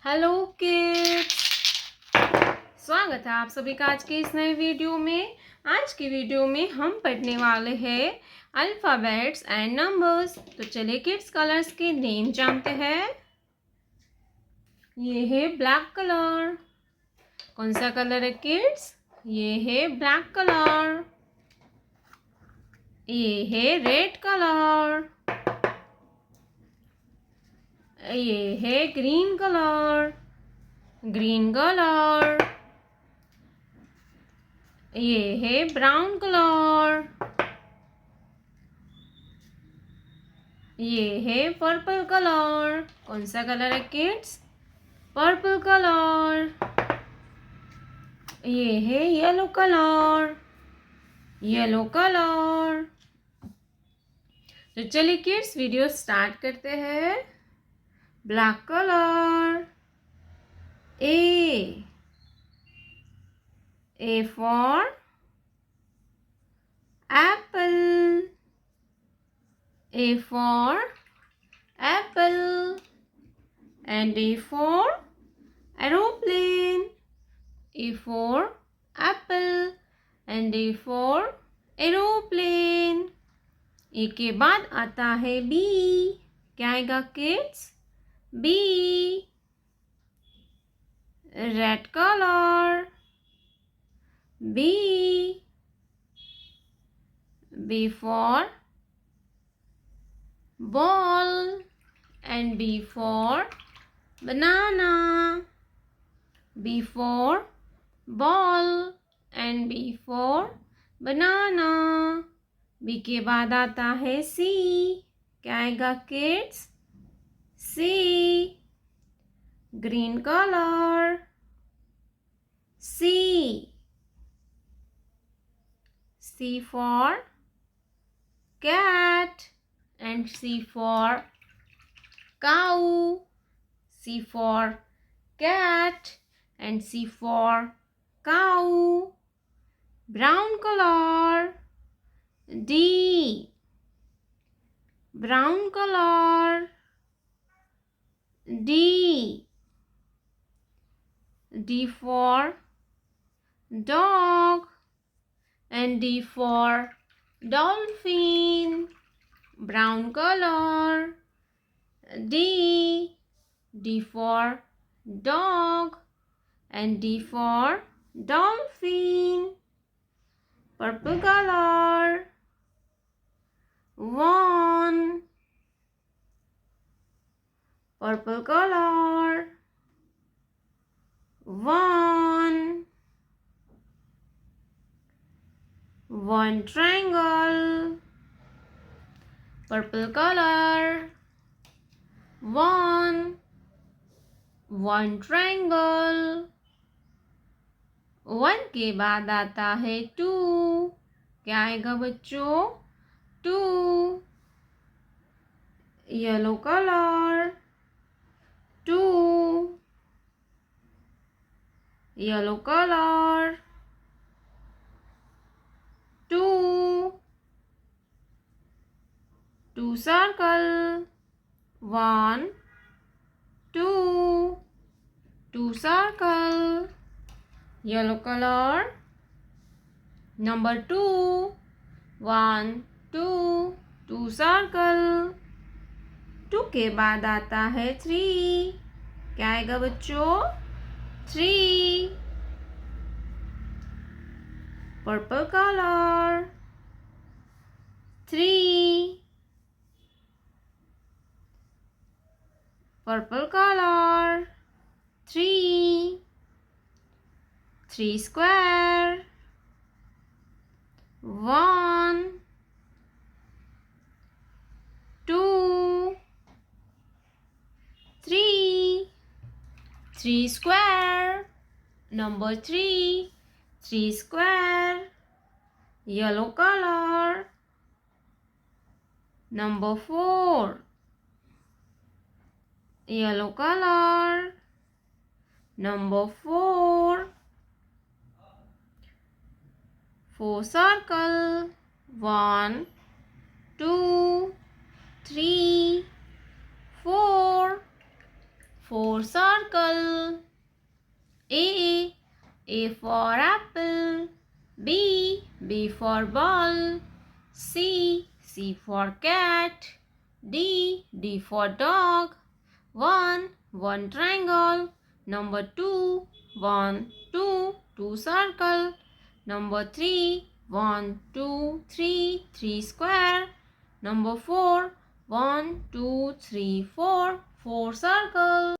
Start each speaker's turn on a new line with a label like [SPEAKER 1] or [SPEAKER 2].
[SPEAKER 1] Hello kids, स्वागत है आप सभी का आज के इस नए वीडियो में। आज की वीडियो में हम पढ़ने वाले हैं अल्फ़ाबेट्स एंड नंबर्स। तो चलिए किड्स कलर्स के नेम जानते हैं। ये है ब्लैक कलर। कौन सा कलर है किड्स? ये है ब्लैक कलर। ये है रेड कलर। ये है ग्रीन कलर। Green colour. ये है ब्राउन कलर। ये है पर्पल कलर। कौन सा कलर है किड्स? Purple colour. ये है येलो कलर। Yellow colour. तो चलिए किड्स वीडियो स्टार्ट करते हैं। Black colour. A for Apple. A for apple. And A for aeroplane. A for apple and A for aeroplane. A के बाद आता है B. क्या आएगा kids? B. Red color. B. B for ball and B for banana. B for ball and B for banana. B के बाद आता है C. क्या आएगा kids? C. Green color. C. C for cat and C for cow. C for cat and C for cow. Brown color. D. Brown color. D. D for dog and D for dolphin. Brown color. D. D for dog and D for dolphin. Purple color. 1. Purple color. 1. 1 triangle. Purple color. 1. 1 triangle. 1 के बाद आता है 2. क्या आएगा बच्चों? 2. Yellow colour. 2. Yellow colour. 2. 2 circle. 1 2. 2 circle. Yellow color. Number 2. 1 2. 2 circle. 2 के बाद आता है 3. क्या आएगा बच्चों? 3. Purple color. 3. Purple color. 3. 3 square. 1 2 3. 3 square. Number 3. 3 square. Yellow color. Number 4. Yellow color. Number 4. 4 circle. 1 2 3 4. 4 circle. A for apple. B for ball. C for cat. D for dog. One triangle. Number 2, 1, 2, 2 circle. Number 3, 1, 2, 3, 3 square. Number 4, 1, 2, 3, 4, 4 circle.